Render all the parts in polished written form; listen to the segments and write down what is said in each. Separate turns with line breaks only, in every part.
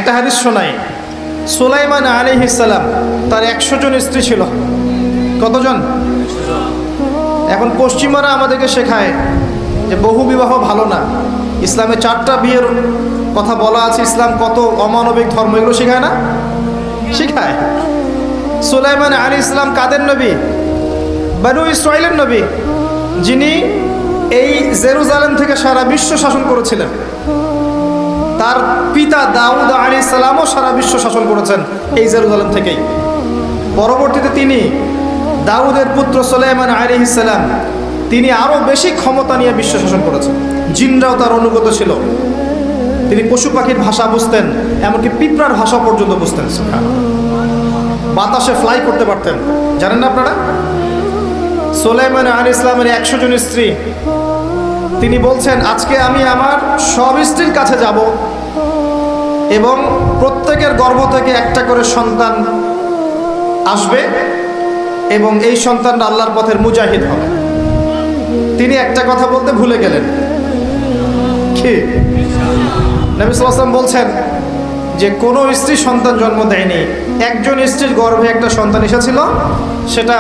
একটা হাদিস শোনাই। সুলাইমান আলাইহিস সালাম তার 100 জন স্ত্রী ছিল। কতজন? এখন পশ্চিমারা আমাদেরকে শেখায় যে বহু বিবাহ ভালো না, ইসলামে 4টা বিয়ের কথা বলা আছে, ইসলাম কত অমানবিক ধর্ম, এগুলো শেখায় না? শেখায়। সুলাইমান আলাইহিস সালাম কাদের নবী? বনু ইসরাইলের নবী, যিনি এই জেরুজালেম থেকে সারা বিশ্ব শাসন করেছিলেন। তার পিতা দাউদ আলাইহিস সালামও সারা বিশ্ব শাসন করেছেন এই জেরুজালেম থেকেই। পরবর্তীতে তিনি দাউদের পুত্র সুলাইমান আলাইহিস সালাম, তিনি আরও বেশি ক্ষমতা নিয়ে বিশ্ব শাসন করেছেন। জিনরাও তার অনুগত ছিল। তিনি পশু পাখির ভাষা বুঝতেন, এমনকি পিঁপড়ার ভাষা পর্যন্ত বুঝতেন। বাতাসে ফ্লাই করতে পারতেন। জানেন না আপনারা? সুলাইমান আলাইহিস সালামের 100 জন স্ত্রী, তিনি বলছেন আজকে আমি আমার সব স্ত্রীর কাছে যাব এবং প্রত্যেকের গর্ভ থেকে একটা করে সন্তান আসবে এবং এই সন্তানটা আল্লাহর পথের মুজাহিদ হবে। তিনি একটা কথা বলতে ভুলে গেলেন। কি? নবী সাল্লাল্লাহু আলাইহি ওয়াসাল্লাম বলছেন যে কোনো স্ত্রী সন্তান জন্ম দেয়নি, একজন স্ত্রীর গর্ভে একটা সন্তান এসেছিল, সেটা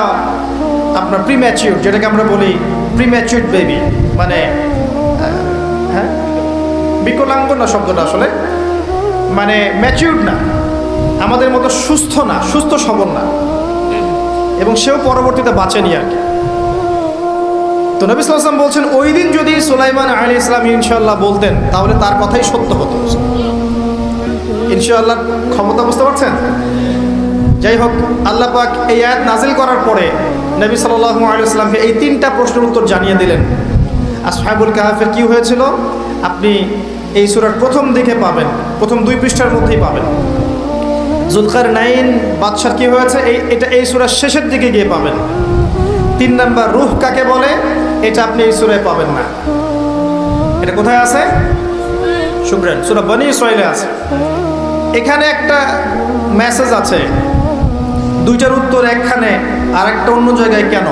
আপনার প্রিম্যাচিউর, যেটাকে আমরা বলি প্রিম্যাচিউর বেবি, মানে হ্যাঁ বিকলাঙ্গ না শব্দটা, আসলে মানে ম্যাচিউর না, আমাদের মতো সুস্থ না, সুস্থ সবল না, এবং সেও পরবর্তীতে বাঁচেনি আর কি। তো নবী সাল্লাল্লাহু আলাইহি ওয়াসাল্লাম বলছেন ওই দিন যদি সুলাইমান আলাইহিস সালাম ইনশাআল্লাহ বলতেন তাহলে তার কথাই সত্য হতো। ইনশাআল্লাহ ক্ষমতা বুঝতে পারছেন? যাই হোক, আল্লাহ পাক এই আয়াত নাজিল করার পরে নবী সাল্লাল্লাহু আলাইহি ওয়াসাল্লামকে এই 3টা প্রশ্নের উত্তর জানিয়ে দিলেন। আসহাবুল কাহাফের কি হয়েছিল আপনি এই সূরার প্রথম দিকে পাবেন, প্রথম 2 পৃষ্ঠার মধ্যেই পাবেন। যুলকারনাইন বাদশার কি হয়েছে এটা এই সূরার শেষের দিকে গিয়ে পাবেন। 3 নাম্বার রূহ কাকে বলে, এটা আপনি এই সূরায় পাবেন না। এটা কোথায় আছে? শুভ্রেন সূরা বনী ইসরাঈলে আছে। এখানে একটা মেসেজ আছে, 2টার উত্তর একখানে আর একটা অন্য জায়গায় কেন?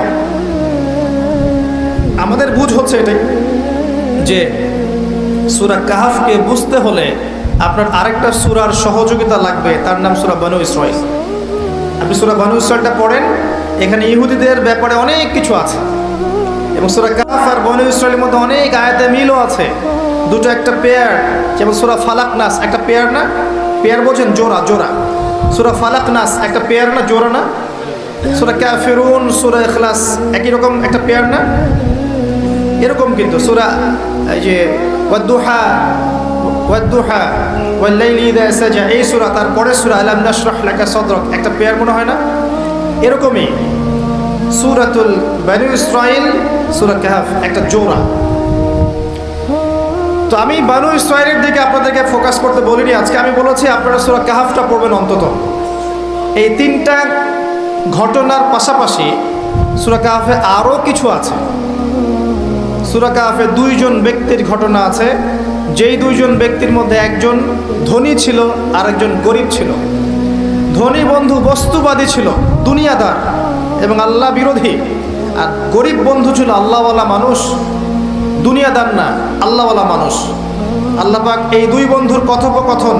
আমাদের বুঝ হচ্ছে এটাই যে সূরা কাহাফকে বুঝতে হলে আপনার আরেকটা সূরার সহযোগিতা লাগবে, তার নাম সূরা বনী ইসরাঈল। আপনি সূরা বনী ইসরাঈলটা পড়েন, এখানে ইহুদিদের ব্যাপারে অনেক কিছু আছে এবং সূরা কাহাফ আর বনী ইসরাঈলের মধ্যে অনেক আয়াতে মিলও আছে। দুটো একটা পেয়ার, যেমন সূরা ফালাক নাস একটা পেয়ার না? পেয়ার বোঝেন? জোড়া জোড়া। সূরা ফালাক নাস একটা পেয়ার না? জোড়া না? সূরা কাফিরুন, সূরা ইখলাস একই রকম একটা পেয়ার না? এরকম কিন্তু সূরা এই যে ওয়াদ-দুহা ওয়াল-লাইলি ইযা সাজা, এই সূরা, তারপরে সূরা আলাম নাশরাহ লাকা সাদরাক, একটা পেয়ার মনে হয় না? এরকমই সূরাতুল বনী ইসরাঈল, সূরা কাহাফ একটা জোড়া। তো আমি বনী ইসরাঈলের দিকে আপনাদেরকে ফোকাস করতে বলিনি আজকে, আমি বলেছি আপনারা সূরা কাহাফটা পড়বেন অন্তত। এই 3টা ঘটনার পাশাপাশি সূরা কাহাফে আরও কিছু আছে। সূরা কাহাফে 2 জন ব্যক্তির ঘটনা আছে, যেই 2 জন ব্যক্তির মধ্যে একজন ধনী ছিল আর একজন গরিব ছিল। ধনী বন্ধু বস্তুবাদী ছিল, দুনিয়াদার এবং আল্লাহ বিরোধী, আর গরিব বন্ধু ছিল আল্লাহওয়ালা মানুষ, দুনিয়াদার না, আল্লাহওয়ালা মানুষ। আল্লাহ পাক এই 2 বন্ধুর কথোপকথন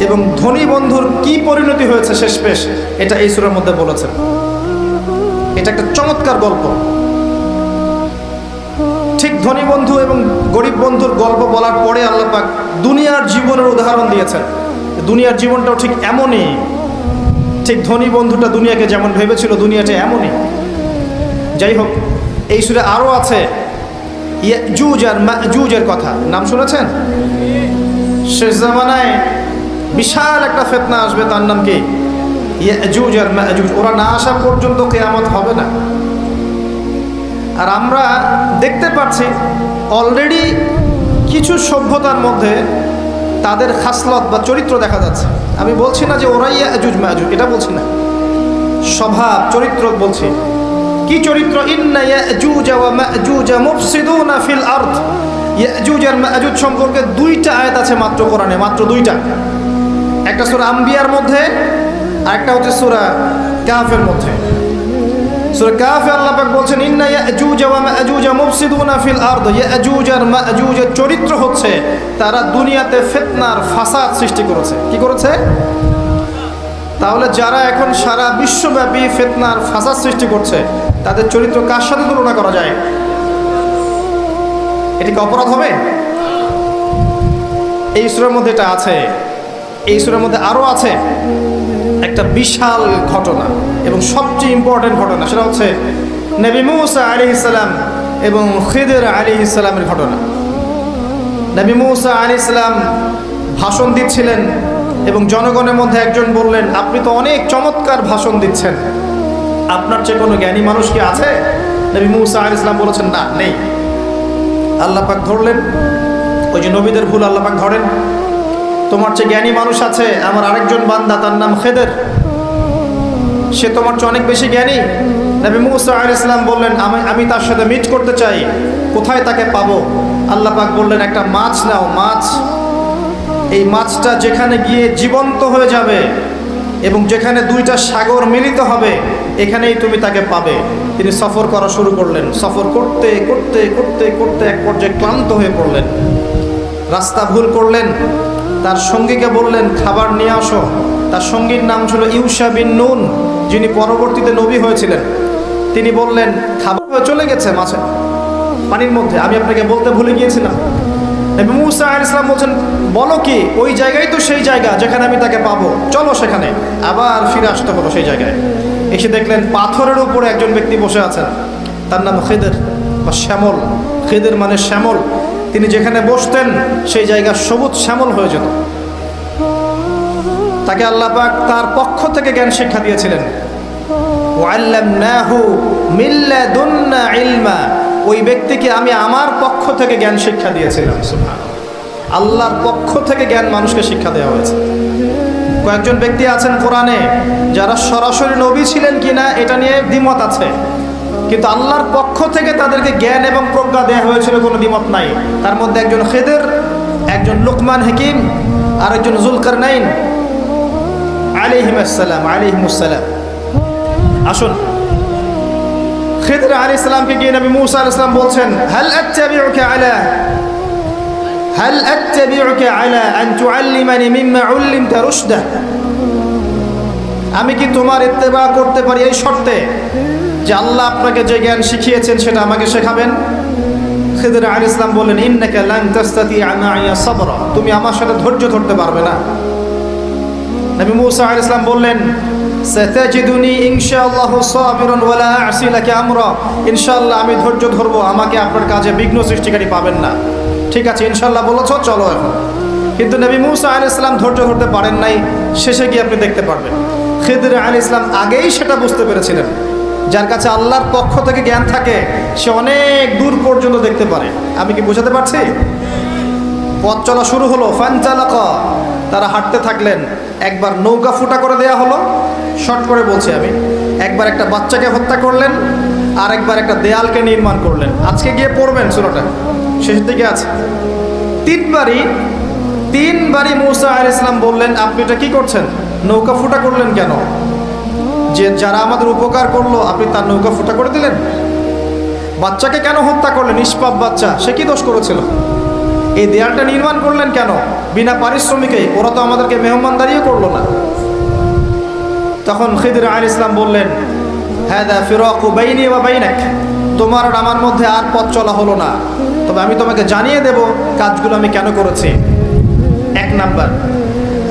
এবং ধনী বন্ধুর কি পরিণতি হয়েছে শেষমেশ, এটা এই সূরার মধ্যে বলেছেন। এটা একটা চমৎকার গল্প। ঠিক ধনী বন্ধু এবং গরিব বন্ধুর গল্প বলার পরে আল্লাহ পাক দুনিয়ার জীবনের উদাহরণ দিয়েছেন। দুনিয়ার জীবনটাও ঠিক এমনই, ঠিক ধনী বন্ধুটা দুনিয়াকে যেমন ভেবেছিল দুনিয়াটা এমনই। যাই হোক, এই সূরা আরও আছে ইয়াজুজ আর মাজুজের কথা, নাম শুনেছেন? শেষ জামানায় বিশাল একটা ফিতনা আসবে, তার নাম কি? ইয়াজুজ আর মাজুজ। ওরা না আসা পর্যন্ত কিয়ামত হবে না। আর আমরা দেখতে পাচ্ছি অলরেডি কিছু সভ্যতার মধ্যে তাদের খাসলত বা চরিত্র দেখা যাচ্ছে। আমি বলছি না যে ওরাই ইয়াজুজ মাজুজ, এটা বলছি না, স্বভাব চরিত্র বলছি। কি চরিত্র? ইন্না ইয়াজুজ ওয়া মাজুজ মুফসিদুনা ফিল আরদ। ইয়াজুজ আর মাজুজ সম্পর্কে 2টা আয়াত আছে মাত্র কোরআনে, মাত্র 2টা। একটা সূরা আম্বিয়ার মধ্যে আর একটা হচ্ছে সূরা কাহাফের মধ্যে। সূরা কাফে আল্লাহ পাক বলছেন ইন্না ইয়াজুজ ওয়া মাজুজ মুফসিদুনা ফিল আরদ। ইয়াজুজ আর মাজুজের চরিত্র হচ্ছে তারা দুনিয়াতে ফিতনার ফাসাদ সৃষ্টি করেছে। কি করেছে? তাহলে যারা এখন সারা বিশ্বব্যাপী ফিতনার ফাসাদ সৃষ্টি করছে তাদের চরিত্র কার সাথে তুলনা করা যায়? এটি কি অপরাধ হবে? এই সূরার মধ্যে এটা আছে। এই সূরার মধ্যে আরো আছে একটা বিশাল ঘটনা এবং সবচেয়ে ইম্পর্টেন্ট ঘটনা, সেটা হচ্ছে নবী মূসা আলাইহিস সালাম এবং খিদর আলাইহিস সালামের ঘটনা। নবী মূসা আলাইহিস সালাম ভাষণ দিচ্ছিলেন এবং জনগণের মধ্যে একজন বললেন, আপনি তো অনেক চমৎকার ভাষণ দিচ্ছেন, আপনার চেয়ে কোনো জ্ঞানী মানুষ কি আছে? নবী মূসা আলাইহিস সালাম বলেছেন, না, নেই। আল্লাহ পাক ধরলেন, ওই যে নবীদের ভুল আল্লাহ পাক ধরেন, তোমার চেয়ে জ্ঞানী মানুষ আছে আমার আরেকজন বান্দা, তার নাম খিদর, সে তোমার চেয়ে অনেক বেশি জ্ঞানী। নবী মূসা আলাইহিস সালাম বললেন, আমি তার সাথে মিট করতে চাই, কোথায় তাকে পাবো? আল্লাহ পাক বললেন, একটা মাছ নাও, মাছ, এই মাছটা যেখানে গিয়ে জীবন্ত হয়ে যাবে এবং যেখানে দুইটা সাগর মিলিত হবে এখানেই তুমি তাকে পাবে। তিনি সফর করা শুরু করলেন। সফর করতে করতে করতে করতে এক পর্যায়ে ক্লান্ত হয়ে পড়লেন, রাস্তা ভুল করলেন। তার সঙ্গীকে বললেন, খাবার নিয়ে আসো। তার সঙ্গীর নাম ছিল ইউশা বিন নুন, যিনি পরবর্তীতে নবী হয়েছিলেন। তিনি বললেন, খাবার চলে গেছে মাছে পানির মধ্যে, আমি আপনাকে বলতে ভুলে গিয়েছিলাম। নবী মূসা আলাইহিস সালাম বলছেন, বলো কি? ওই জায়গায় তো সেই জায়গা যেখানে আমি তাকে পাবো, চলো সেখানে। আবার ফিরে আসতে হলো সেই জায়গায়। এসে দেখলেন পাথরের উপরে একজন ব্যক্তি বসে আছেন, তার নাম খিদর বা শ্যামল। খিদর মানে শ্যামল। তিনি যেখানে বসতেন সেই জায়গা সবুজ শ্যামল হয়ে যেত। তাকে আল্লাহ পাক তার পক্ষ থেকে জ্ঞান শিক্ষা দিয়েছিলেন। ওয়াল্লামনাহু মিন লাদুন্না ইলমা, ওই ব্যক্তিকে আমি আমার পক্ষ থেকে জ্ঞান শিক্ষা দিয়েছিলাম। সুবহানাল্লাহ, আল্লাহর পক্ষ থেকে জ্ঞান মানুষকে শিক্ষা দেওয়া হয়েছে। কয়েকজন ব্যক্তি আছেন কোরআনে যারা সরাসরি নবী ছিলেন কিনা এটা নিয়ে দ্বিমত আছে, কিন্তু আল্লাহর পক্ষ থেকে তাদেরকে জ্ঞান এবং প্রজ্ঞা দেওয়া হয়েছিল, কোনো দ্বিমত নাই। তার মধ্যে একজন খিদর, একজন লুকমান হাকিম, আর একজন যুলকারনাইন আলাইহিমুসসালাম। আসুন, খিদর আলাইহিস সালামকে গিয়ে নবী মূসা আলাইহিস সালাম বলছেন, হাল আত্তাবিউকা আলা আন তুআল্লিমানি মিম্মা উল্লিমতা রুশদা, আমি কি তোমার ইত্তেবা করতে পারি এই শর্তে যে আল্লাহ আপনাকে যে জ্ঞান শিখিয়েছেন সেটা আমাকে শেখাবেন? খিদর আলাইহিস সালাম বললেন, ইন্নাকা লান তাস্তাতিআ মাইয়া সাবরা, তুমি আমার সাথে ধৈর্য ধরতে পারবে না। নবী মূসা আলাইহিস সালাম বললেন, সাতাজিদুনি ইনশাআল্লাহু সাবিরান ওয়া লা আ'সি লাকা আমরা, ইনশাআল্লাহ আমি ধৈর্য ধরবো, আমাকে আপনার কাজে বিঘ্ন সৃষ্টিকারী পাবেন না। ঠিক আছে, ইনশাআল্লাহ বলেছো, চলো এখন। কিন্তু নবী মূসা আলাইহিস সালাম ধৈর্য ধরতে পারেন নাই। শেষে গিয়ে আপনি দেখতে পারবেন খিদর আলাইহিস সালাম আগেই সেটা বুঝতে পেরেছিলেন, যার কাছে আল্লাহর পক্ষ থেকে জ্ঞান থাকে সে অনেক দূর পর্যন্ত দেখতে পারে। আমি কি বোঝাতে পারছি? পথ চলা শুরু হলো, ফানতালাকা, তারা হাঁটতে থাকলেন। একবার নৌকা ফুটা করে দেয়া হলো, শর্ট করে বলছি আমি। একবার একটা বাচ্চাকে হত্যা করলেন, আর একবার একটা দেয়ালকে নির্মাণ করলেন। আজকে গিয়ে পড়বেন সূরাটা, শেষের দিকে আছে। তিনবারই মূসা আলাইহিস সালাম বললেন, আপনি এটা কি করছেন? নৌকা ফুটা করলেন কেন? যে যারা আমাদের উপকার করলো আপনি তার নৌকা ফুটা করে দিলেন। বাচ্চাকে কেন হত্যা করলেন? নিষ্পাপ বাচ্চা, সে কি দোষ করেছিল? এই দেয়ালটা নির্মাণ করলেন কেন বিনা পারিশ্রমিকে? ওরা তো আমাদেরকে মেহমানদারিও করলো না। তখন খিদর আলাইহিস সালাম বললেন, হাদা ফিরাকু বাইনি ওয়া বাইনাক, তোমার আর আমার মধ্যে আর পথ চলা হলো না, তবে আমি তোমাকে জানিয়ে দেব কাজগুলো আমি কেন করেছি। এক নাম্বার,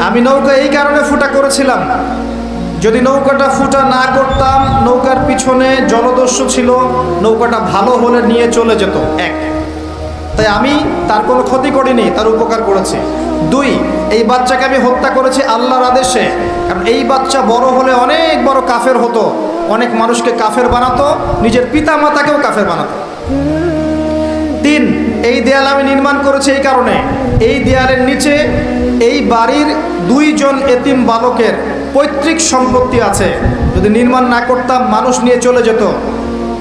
আমি নৌকা এই কারণে ফুটা করেছিলাম, যদি নৌকাটা ফুটা না করতাম নৌকার পিছনে জলদস্যু ছিল, নৌকাটা ভালো হলে নিয়ে চলে যেত। এক, তাই আমি তার কোনো ক্ষতি করিনি, তার উপকার করেছি। দুই, এই বাচ্চাকে আমি হত্যা করেছি আল্লাহর আদেশে, কারণ এই বাচ্চা বড় হলে অনেক বড় কাফের হতো, অনেক মানুষকে কাফের বানাতো, নিজের পিতা মাতাকেও কাফের বানাতো। তিন, এই দেয়াল আমি নির্মাণ করেছি এই কারণে, এই দেয়ালের নিচে এই বাড়ির 2 জন এতিম বালকের পৈতৃক সম্পত্তি আছে, যদি নির্মাণ না করতাম মানুষ নিয়ে চলে যেত,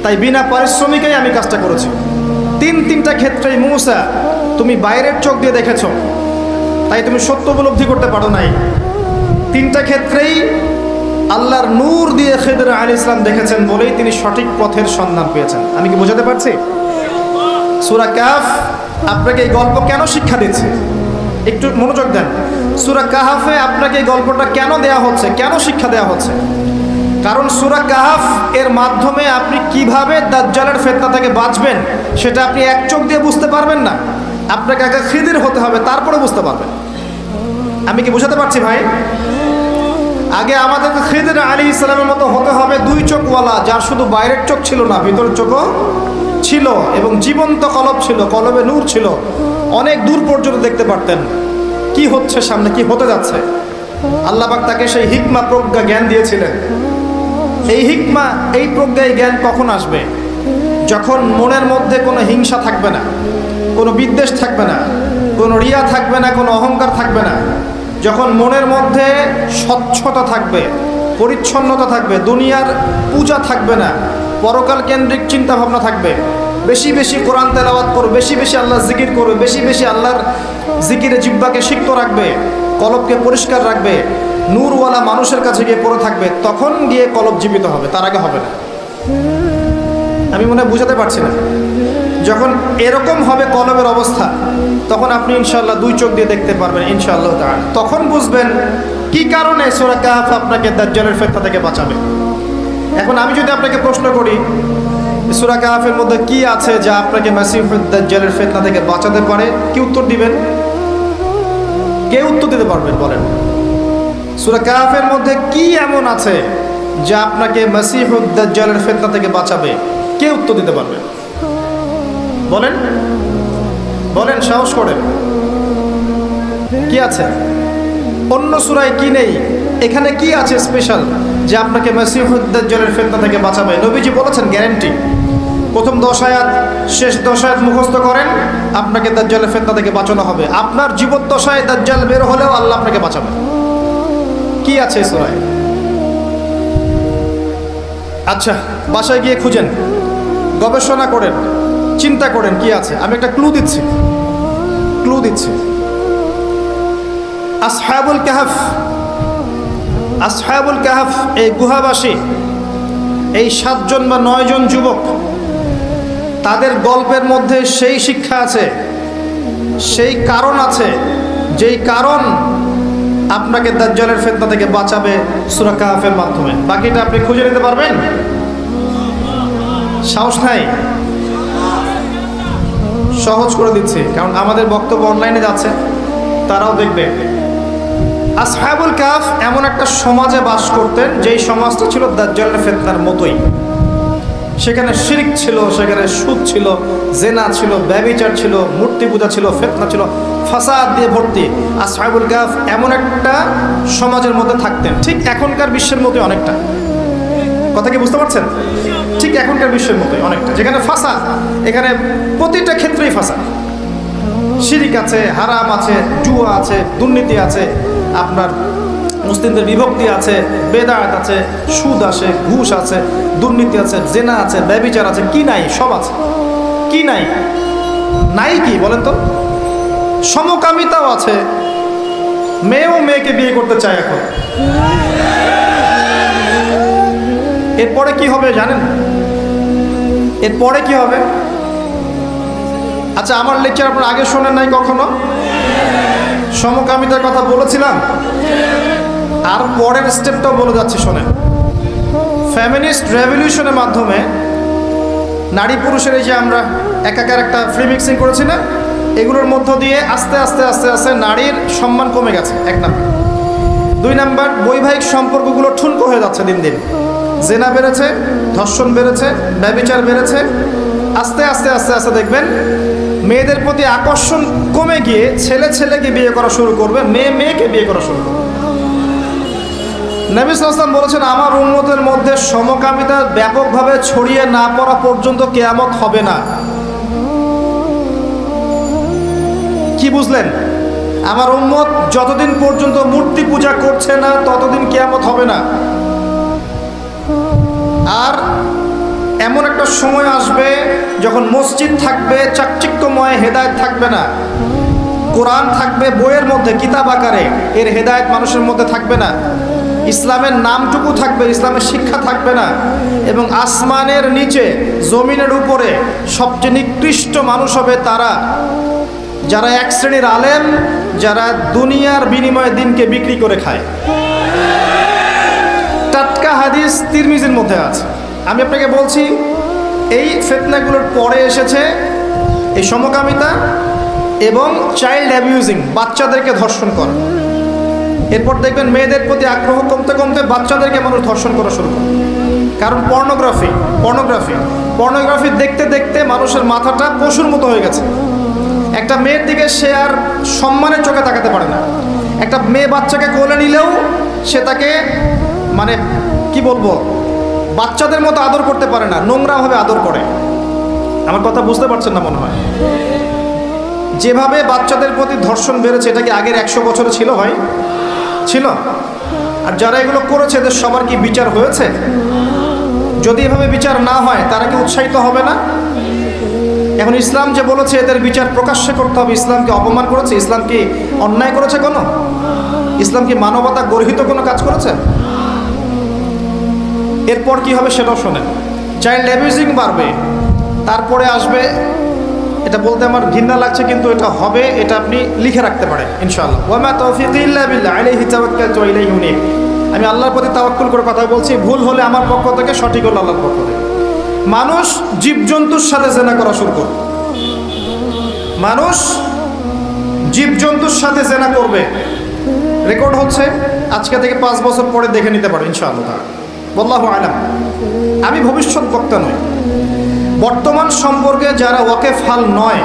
তাই বিনা পারিশ্রমিকেই আমি কাজটা করেছি। তিনটা ক্ষেত্রেই মূসা তুমি বাইরের চোখ দিয়ে দেখেছো, তাই তুমি সত্য উপলব্ধি করতে পারো নাই। তিনটা ক্ষেত্রেই আল্লাহর নূর দিয়ে খিদর আলাইহিস সালাম দেখেছেন বলেই তিনি সঠিক পথের সন্ধান পেয়েছেন। আমি কি বোঝাতে পারছি? সূরা কাহফ আপনাকে এই গল্প কেন শিক্ষা দিচ্ছে, একটু মনোযোগ দেন। সূরা কাহফে আপনাকে এই গল্পটা কেন দেয়া হচ্ছে, কেন শিক্ষা দেয়া হচ্ছে? কারণ সূরা কাহফ এর মাধ্যমে আপনি কিভাবে দাজ্জালের ফিতনা থেকে বাঁচবেন সেটা আপনি এক চোখ দিয়ে বুঝতে পারবেন না। আপনাকে আগে খিদির হতে হবে, তারপরে বুঝতে পারবেন। আমি কি বোঝাতে পারছি ভাই? আগে আমাদেরকে খিদির আলাইহিস সালামের মতো হতে হবে, দুই চোখওয়ালা, যার শুধু বাইরের চোখ ছিল না, ভিতরের চোখও ছিল এবং জীবন্ত কলব ছিল, কলবে নূর ছিল, অনেক দূর পর্যন্ত দেখতে পারতেন কি হচ্ছে সামনে, কি হতে যাচ্ছে। আল্লাহ পাক তাকে সেই হিকমা, প্রজ্ঞা, জ্ঞান দিয়েছিলেন। এই হিকমা, এই প্রজ্ঞা, এই জ্ঞান কখন আসবে? যখন মনের মধ্যে কোনো হিংসা থাকবে না, কোনো বিদ্বেষ থাকবে না, কোনো রিয়া থাকবে না, কোনো অহংকার থাকবে না। যখন মনের মধ্যে স্বচ্ছতা থাকবে, পরিচ্ছন্নতা থাকবে, দুনিয়ার পূজা থাকবে না, পরকাল কেন্দ্রিক চিন্তা ভাবনা থাকবে, বেশি বেশি কোরআন তেলাওয়াত করবে, বেশি বেশি আল্লাহ জিকির করবে, বেশি বেশি আল্লাহর জিকিরে জিহ্বাকে সিক্ত রাখবে, কলবকে পরিষ্কার রাখবে, নূরওয়ালা মানুষের কাছে গিয়ে পড়ে থাকবে, তখন গিয়ে কলব জীবিত হবে, তার আগে হবে না। আমি মনে হয় বুঝাতে পারছি না। যখন এরকম হবে কলবের অবস্থা, তখন আপনি ইনশাআল্লাহ দুই চোখ দিয়ে দেখতে পারবেন ইনশাআল্লাহ তাআলা। তখন বুঝবেন কি কারণে সূরা কাহফ আপনাকে দাজ্জালের ফিতনা থেকে বাঁচাবে। এখন আমি যদি আপনাকে প্রশ্ন করি সূরা কাহফের মধ্যে কি আছে যা আপনাকে মাসিহুদ দাজ্জালের ফিতনা থেকে বাঁচাতে পারে, কি উত্তর দিবেন? কে উত্তর দিতে পারবেন বলেন? সূরা কাহফের মধ্যে কি এমন আছে যা আপনাকে মাসিহুদ দাজ্জালের ফিতনা থেকে বাঁচাবে? কে উত্তর দিতে পারবে? বলেন বলেন, সাহস করেন। কি আছে? অন্য সূরায় কি নেই, এখানে কি আছে স্পেশাল যে আপনাকে মাসিহুদ দাজ্জালের ফিতনা থেকে বাঁচাবে? নবীজি বলেছেন গ্যারান্টি। প্রথম 10 আয়াত, শেষ 10 আয়াত মুখস্থ করেন, আপনাকে দাজ্জালের ফিতনা থেকে বাঁচানো হবে। আপনার জীবদ্দশায় দাজ্জাল বের হলেও আল্লাহ আপনাকে বাঁচাবে। কি আছে এই সূরায়? আচ্ছা, বাসায় গিয়ে খুঁজেন, গবেষণা করেন, চিন্তা করেন কি আছে। আমি একটা ক্লু দিচ্ছি, আসহাবুল কাহফ, আসহাবুল কাহফ, এই গুহাবাসী, এই 7 জন বা 9 জন যুবক, তাদের গল্পের মধ্যে সেই শিক্ষা আছে, সেই কারণ আছে, যেই কারণ আপনাকে দাজ্জালের ফিতনা থেকে বাঁচাবে সূরা কাহফের মাধ্যমে। বাকিটা আপনি খুঁজে নিতে পারবেন? সাহস নাই? সহজ করে দিচ্ছি, কারণ আমাদের বক্তব্য অনলাইনে যাচ্ছে, তারাও দেখবে। আসহাবুল কাহফ এমন একটা সমাজে বাস করতেন যেই সমাজটা ছিল দাজ্জালের ফিতনার মতোই। সেখানে শিরক ছিল, সেখানে সুদ ছিল, জেনা ছিল, ব্যভিচার ছিল, মূর্তি পূজা ছিল, ফিতনা ছিল, ফাসাদ দিয়ে ভর্তি। আসহাবুল কাহফ এমন একটা সমাজের মধ্যে থাকতেন, ঠিক এখনকার বিশ্বের মতোই অনেকটা। কথা কি বুঝতে পারছেন? ঠিক এখনকার বিশ্বের মতোই অনেকটা, যেখানে ফাসাদ, এখানে প্রতিটা ক্ষেত্রেই ফাসাদ, শিরক আছে, হারাম আছে, জুয়া আছে, দুর্নীতি আছে, আপনার মুসলিমদের বিভক্তি আছে, বেদাত আছে, সুদ আছে, ঘুষ আছে, দুর্নীতি আছে, জেনা আছে, ব্যভিচার আছে, কি নাই? সব আছে। কি নাই? নাই কি বলেন তো? সমকামিতাও আছে, মেয়েও মেয়েকে বিয়ে করতে চায় এখন। এরপরে কি হবে জানেন? এরপরে কি হবে? আচ্ছা, আমার লেকচার আপনার আগে শোনেন নাই কখনো? সমকামিতার কথা বলেছিলাম, আর পরের স্টেপটাও বলে যাচ্ছি, শোনেন। ফেমিনিস্ট রেভলিউশনের মাধ্যমে নারী পুরুষের এই যে আমরা একাকার একটা ফ্রি মিক্সিং করেছি না, এগুলোর মধ্য দিয়ে আস্তে আস্তে আস্তে আস্তে নারীর সম্মান কমে গেছে, 1 নাম্বার। 2 নাম্বার, বৈবাহিক সম্পর্কগুলো ঠুনকো হয়ে যাচ্ছে দিন দিন। জেনা বেড়েছে, ধর্ষণ বেড়েছে, ব্যভিচার বেড়েছে। আস্তে আস্তে আস্তে আস্তে দেখবেন মেয়েদের প্রতি আকর্ষণ কমে গিয়ে ছেলে ছেলেকে বিয়ে করা শুরু করবে, মেয়ে মেয়েকে বিয়ে করা শুরু করবে। নবী সাল্লাল্লাহু আলাইহি ওয়াসাল্লাম বলেছেন, আমার উম্মতের মধ্যে সমকামিতা ব্যাপকভাবে ছড়িয়ে না পড়া পর্যন্ত কিয়ামত হবে না। কি বুঝলেন? আমার উম্মত যতদিন পর্যন্ত মূর্তি পূজা করছে না ততদিন কিয়ামত হবে না। আর এমন একটা সময় আসবে যখন মসজিদ থাকবে চাকচিক্যময়, হেদায়েত থাকবে না। কোরআন থাকবে বইয়ের মধ্যে, কিতাব আকারে, এর হেদায়েত মানুষের মধ্যে থাকবে না। ইসলামের নামটুকু থাকবে, ইসলামের শিক্ষা থাকবে না, এবং আসমানের নিচে জমিনের উপরে সবচেয়ে নিকৃষ্ট মানুষ হবে তারা যারা এক শ্রেণীর আলেম, যারা দুনিয়ার বিনিময়ে দিনকে বিক্রি করে খায়। টাটকা হাদিস তিরমিজির মধ্যে আছে। আমি আপনাকে বলছি, এই ফিতনাগুলোর পরে এসেছে এই সমকামিতা এবং চাইল্ড অ্যাবিউজিং, বাচ্চাদেরকে ধর্ষণ করা। এরপর দেখবেন মেয়েদের প্রতি আগ্রহ কমতে কমতে বাচ্চাদেরকে মানুষ ধর্ষণ করা শুরু করে। কারণ পর্নোগ্রাফি দেখতে দেখতে মানুষের মাথাটা পশুর মতো হয়ে গেছে। একটা মেয়ের দিকে সে আর সম্মানের চোখে তাকাতে পারে না। একটা মেয়ে বাচ্চাকে কোলে নিলেও সে তাকে মানে কি বলবো, বাচ্চাদের মতো আদর করতে পারে না, নোংরাভাবে আদর করে। আমার কথা বুঝতে পারছেন না মনে হয়। যেভাবে বাচ্চাদের প্রতি ধর্ষণ বেড়েছে, এটা কি আগের 100 বছরে ছিল ভাই? ছিল? আর যারা এগুলো করেছে এদের সবার কি বিচার হয়েছে? যদি এভাবে বিচার না হয় তারা কি উৎসাহিত হবে না? এখন ইসলাম যে বলেছে এদের বিচার প্রকাশ্যে করতে হবে, ইসলামকে অপমান করেছে? ইসলাম কি অন্যায় করেছে কোনো? ইসলাম কি মানবতা গর্হিত কোনো কাজ করেছে? এরপর কি হবে সেটাও শোনেন। চাইল্ড অ্যাবিউজিং বাড়বে, তারপরে আসবে, এটা বলতে আমার ঘৃণা লাগছে কিন্তু এটা হবে, এটা আপনি লিখে রাখতে পারেন ইনশাআল্লাহ। ওয়ামা তাওফীকি ইল্লা বিল্লাহ আলাইহি তাওয়াক্কালতু ওয়া ইলাইহি উনীব। আমি আল্লাহর প্রতি তাওয়াক্কুল করে কথা বলছি, ভুল হলে আমার পক্ষ থেকে, সঠিক হলে আল্লাহর পক্ষ থেকে। মানুষ জীবজন্তুর সাথে জেনা করা শুরু করবে, মানুষ জীবজন্তুর সাথে জেনা করবে। রেকর্ড হচ্ছে, আজকে থেকে 5 বছর পরে দেখে নিতে পারো ইনশাআল্লাহ। আল্লাহু আ'লাম। আমি ভবিষ্যৎ বক্তা নই। বর্তমান সম্পর্কে যারা ওয়াকেফহাল নয়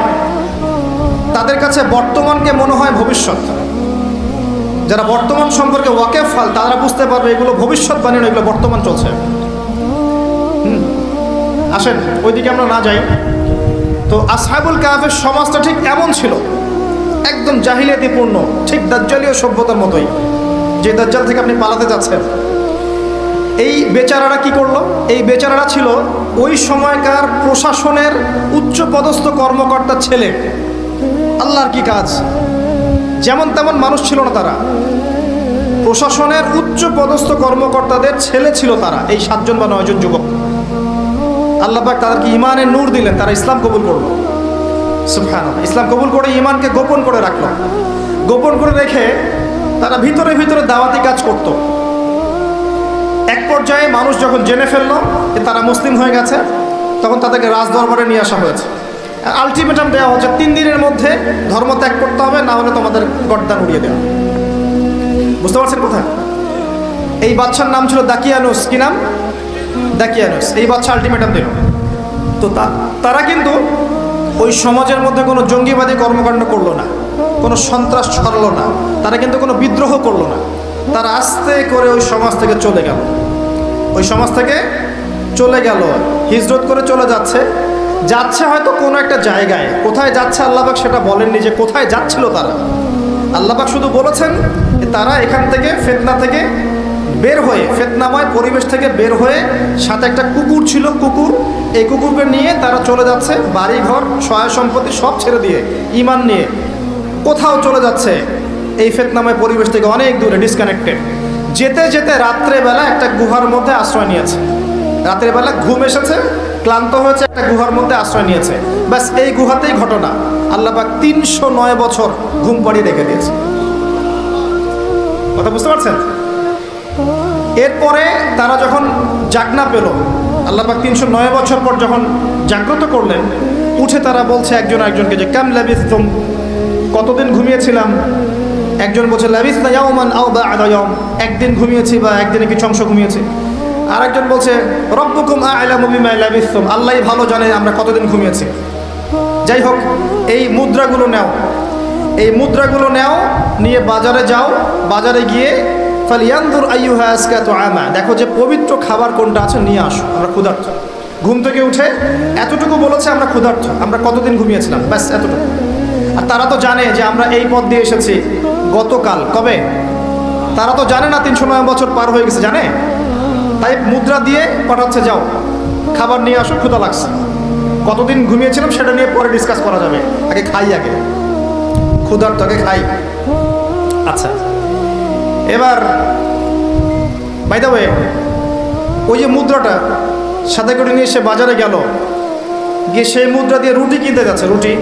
তাদের কাছে বর্তমানকে মনে হয় ভবিষ্যৎ। যারা বর্তমান সম্পর্কে ওয়াকেফহাল তারা বুঝতে পারবে এগুলো ভবিষ্যৎবাণী নয়, এগুলো বর্তমান চলছে। আসেন ওইদিকে আমরা না যাই। তো আসহাবুল কাহফের সমাজটা ঠিক এমন ছিল, একদম জাহিলিয়াতিপূর্ণ, ঠিক দাজ্জালীয় সভ্যতার মতোই, যে দাজ্জাল থেকে আপনি পালাতে যাচ্ছেন। এই বেচারারা কি করলো? এই বেচারারা ছিল ওই সময়কার প্রশাসনের উচ্চ পদস্থ কর্মকর্তার ছেলে। আল্লাহর কি কাজ! যেমন তেমন মানুষ ছিল না তারা, প্রশাসনের উচ্চ পদস্থ কর্মকর্তাদের ছেলে ছিল তারা, এই 7 জন বা 9 জন যুবক। আল্লাহ পাক তাদেরকে ইমানের নূর দিলেন, তারা ইসলাম কবুল করলো। সুবহানাল্লাহ। ইসলাম কবুল করে ইমানকে গোপন করে রাখলো। গোপন করে রেখে তারা ভিতরে ভিতরে দাওয়াতি কাজ করত। এক পর্যায়ে মানুষ যখন জেনে ফেললো যে তারা মুসলিম হয়ে গেছে, তখন তাদেরকে রাজদরবারে নিয়ে আসা হয়েছে। আলটিমেটাম দেওয়া হচ্ছে 3 দিনের মধ্যে ধর্ম ত্যাগ করতে হবে, না হলে তোমাদের গর্দান উড়িয়ে দেওয়া। বুঝতে পারছেন কোথায়? এই বাদশার নাম ছিল দাকিয়ানুস। কি নাম? দাকিয়ানুস। এই বাদশা আলটিমেটাম দিল। তো তারা কিন্তু ওই সমাজের মধ্যে কোনো জঙ্গিবাদী কর্মকাণ্ড করলো না, কোনো সন্ত্রাস ছড়ালো না, তারা কিন্তু কোনো বিদ্রোহ করলো না। তারা আস্তে করে ওই সমাজ থেকে চলে গেল। ওই সমাজ থেকে চলে গেল, হিজরত করে চলে যাচ্ছে হয়তো কোনো একটা জায়গায়। কোথায় যাচ্ছে আল্লাহ পাক সেটা বলেননি যে কোথায় যাচ্ছিল তারা। আল্লাহ পাক শুধু বলেছেন তারা এখান থেকে ফিতনা থেকে বের হয়ে, ফিতনাময় পরিবেশ থেকে বের হয়ে, সাথে একটা কুকুর ছিল, কুকুর, এই কুকুরকে নিয়ে তারা চলে যাচ্ছে বাড়িঘর সহায় সম্পত্তি সব ছেড়ে দিয়ে ঈমান নিয়ে কোথাও চলে যাচ্ছে এই ফিতনাময় পরিবেশ থেকে অনেক দূরে, ডিসকানেক্টেড। যেতে যেতে রাত্রেবেলা একটা গুহার মধ্যে আশ্রয় নিয়েছে। রাতের বেলা ঘুম এসেছে, ক্লান্ত হয়েছে, একটা গুহার মধ্যে আশ্রয় নিয়েছে। ব্যাস এই গুহাতেই ঘটনা। আল্লাহ পাক 309 বছর ঘুম পাড়িয়ে রেখে দিয়েছে। কথা বুঝতে পারছেন? এরপরে তারা যখন জাগনা পেল, আল্লাহ পাক 309 বছর পর যখন জাগ্রত করলেন, উঠে তারা বলছে একজন একজনকে যে কাম লাবিসতুম, কতদিন ঘুমিয়েছিলাম? একজন বলছে লাবিসনা ইয়াওমান আও বা'দা ইয়াওম, একদিন ঘুমিয়েছি বা একদিনে কিছু অংশ ঘুমিয়েছি। আরেকজন বলছে রব্বুকুম আ'লামু বিমা লাবিসতুম, আল্লাহই ভালো জানে আমরা কতদিন ঘুমিয়েছি। যাই হোক, এই মুদ্রাগুলো নাও, এই মুদ্রাগুলো নাও, নিয়ে বাজারে যাও, বাজারে গিয়ে ফালিয়ানজুর আইয়ুহা আসকাতু আমা, দেখো যে পবিত্র খাবার কোনটা আছে নিয়ে আসো, আমরা ক্ষুধার্ত। ঘুম থেকে উঠে এতটুকু বলেছে আমরা ক্ষুধার্ত, আমরা কতদিন ঘুমিয়েছিলাম, ব্যাস এতটুকু। আর তারা তো জানে যে আমরা এই পথ দিয়ে এসেছি গতকাল, কবে? তারা তো জানে না 309 বছর পার হয়ে গেছে, জানে? তাই মুদ্রা দিয়ে পাঠাচ্ছে, যাও খাবার নিয়ে আসো, ক্ষুধা লাগছে। কতদিন ঘুমিয়েছিলাম সেটা নিয়ে পরে ডিসকাস করা যাবে, আগে খাই, আগে ক্ষুধার্ত, আগে খাই। আচ্ছা, এবার বাই দ্য ওয়ে, ওই যে মুদ্রাটা সাথে করে নিয়ে সে বাজারে গেল, গিয়ে সেই মুদ্রা দিয়ে রুটি কিনতে যাচ্ছে, রুটি,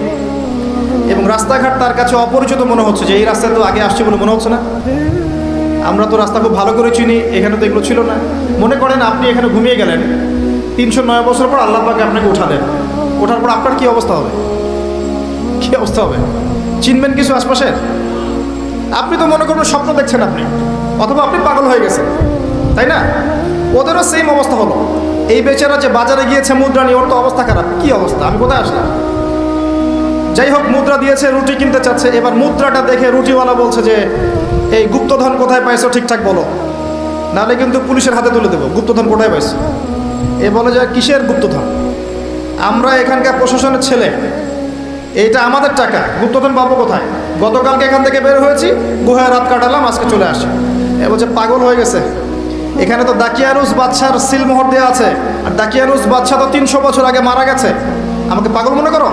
এবং রাস্তাঘাট তার কাছে অপরিচিত মনে হচ্ছে, যে এই রাস্তায় তো আগে আসছে বলে মনে হচ্ছে না, আমরা তো রাস্তা খুব ভালো করে চিনি, এখানে তো এগুলো ছিল না। মনে করেন আপনি এখানে ঘুমিয়ে গেলেন, 309 বছর পর আল্লাহ পাকে আপনাকে উঠালেন, ওঠার পর আপনার কী অবস্থা হবে? কী অবস্থা হবে? চিনবেন কিছু আশপাশের? আপনি তো মনে করুন স্বপ্ন দেখছেন আপনি, অথবা আপনি পাগল হয়ে গেছেন, তাই না? ওদেরও সেম অবস্থা হলো। এই বেচারা যে বাজারে গিয়েছে মুদ্রা নিয়ে, ওর তো অবস্থা খারাপ। কি অবস্থা, আমি কোথায় আসলাম? যাই হোক, মুদ্রা দিয়েছে, রুটি কিনতে চাচ্ছে। এবার মুদ্রাটা দেখে রুটিওয়ালা বলছে যে এই গুপ্তধন কোথায় পাইছো, ঠিকঠাক বলো, নাহলে কিন্তু পুলিশের হাতে তুলে দেবো। গুপ্তধন কোথায় পাইছো? এ বলে যে কিসের গুপ্তধন? আমরা এখানকার প্রশাসনের ছেলে, এইটা আমাদের টাকা, গুপ্তধন পাবো কোথায়? গতকালকে এখান থেকে বের হয়েছি, গুহায় রাত কাটালাম, আজকে চলে আসি। এ বলছে পাগল হয়ে গেছে, এখানে তো দাকিয়ানুস বাদশার সিলমোহর দেওয়া আছে, আর দাকিয়ানুস বাদশা তো 300 বছর আগে মারা গেছে, আমাকে পাগল মনে করো?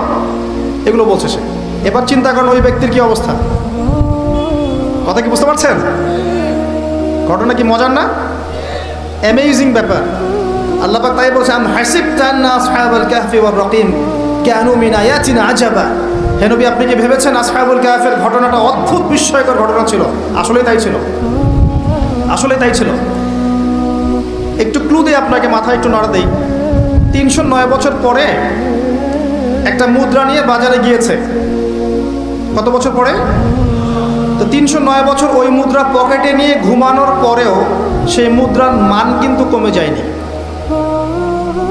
এগুলো বলছে সে। এবার চিন্তা করেন ওই ব্যক্তির কি অবস্থা। কথা কি বুঝতে পারছেন? ঘটনা কি মজার না? অ্যামেজিং ব্যাপার। আল্লাহ পাক তাই বলছে, আম হাসিবতা আন্না আসহাবাল কাহফি ওয়ার রাকিম কানু মিন আয়াতিনা আজাবা। হে নবী, আপনি কি ভেবেছেন আসহাবুল কাহফের ঘটনাটা অদ্ভুত বিস্ময়কর ঘটনা ছিল? আসলেই তাই ছিল, আসলেই তাই ছিল। একটু ক্লু দিয়ে আপনাকে মাথায় একটু নাড়া দেই। 309 বছর পরে একটা মুদ্রা নিয়ে বাজারে গিয়েছে। কত বছর পরে? তো 309 বছর ওই মুদ্রা পকেটে নিয়ে ঘুমানোর পরেও সেই মুদ্রার মান কিন্তু কমে যায়নি।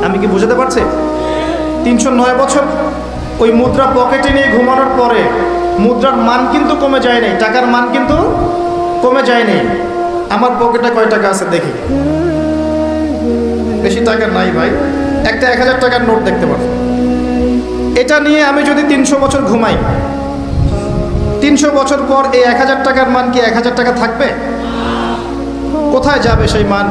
আমি কি বুঝাতে পারছি? 309 বছর ওই মুদ্রা পকেটে নিয়ে ঘুমানোর পরে মুদ্রার মান কিন্তু কমে যায়নি, টাকার মান কিন্তু কমে যায়নি। আমার পকেটে কয় টাকা আছে দেখি। বেশি টাকা নাই ভাই, একটা 1000 টাকার নোট দেখতে পারবো। এটা নিয়ে আমি যদি 300 বছর ঘুমাই, 300 বছর পর এই 1000 টাকার মান কি 1000 টাকা থাকবে? কোথায় যাবে সেই মান?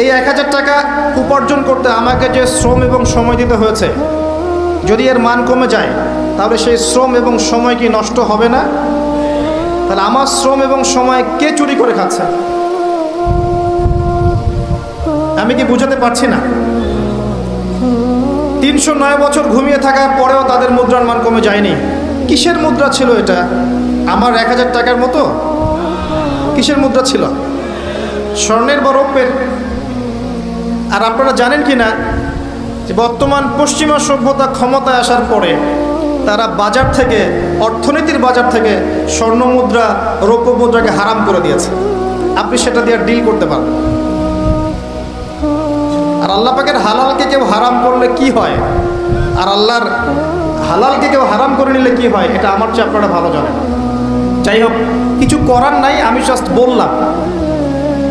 এই 1000 টাকা উপার্জন করতে আমাকে যে শ্রম এবং সময় দিতে হয়েছে, যদি এর মান কমে যায়, তাহলে সেই শ্রম এবং সময় কি নষ্ট হবে না? তাহলে আমার শ্রম এবং সময় কে চুরি করে খাচ্ছে? আমি কি বুঝাতে পারছি না? 309 বছর ঘুমিয়ে থাকার পরেও তাদের মুদ্রার মান কমে যায়নি। কিসের মুদ্রা ছিল এটা? আমার 1000 টাকার মতো? কিসের মুদ্রা ছিল? স্বর্ণের বা রৌপ্যের? আর আপনারা জানেন কি না যে বর্তমান পশ্চিমা সভ্যতা ক্ষমতায় আসার পরে তারা বাজার থেকে, অর্থনীতির বাজার থেকে স্বর্ণ মুদ্রা, রৌপ্য মুদ্রাকে হারাম করে দিয়েছে। আপনি সেটা দিয়ে ডিল করতে পারবেন। আর আল্লাহ পাকের হালালকে কেউ হারাম করলে কি হয়, আর আল্লাহর হালালকে কেউ হারাম করে নিলে কি হয়, এটা আমার চেয়ে আপনারা ভালো জানেন। যাই হোক, কিছু করার নাই, আমি জাস্ট বললাম,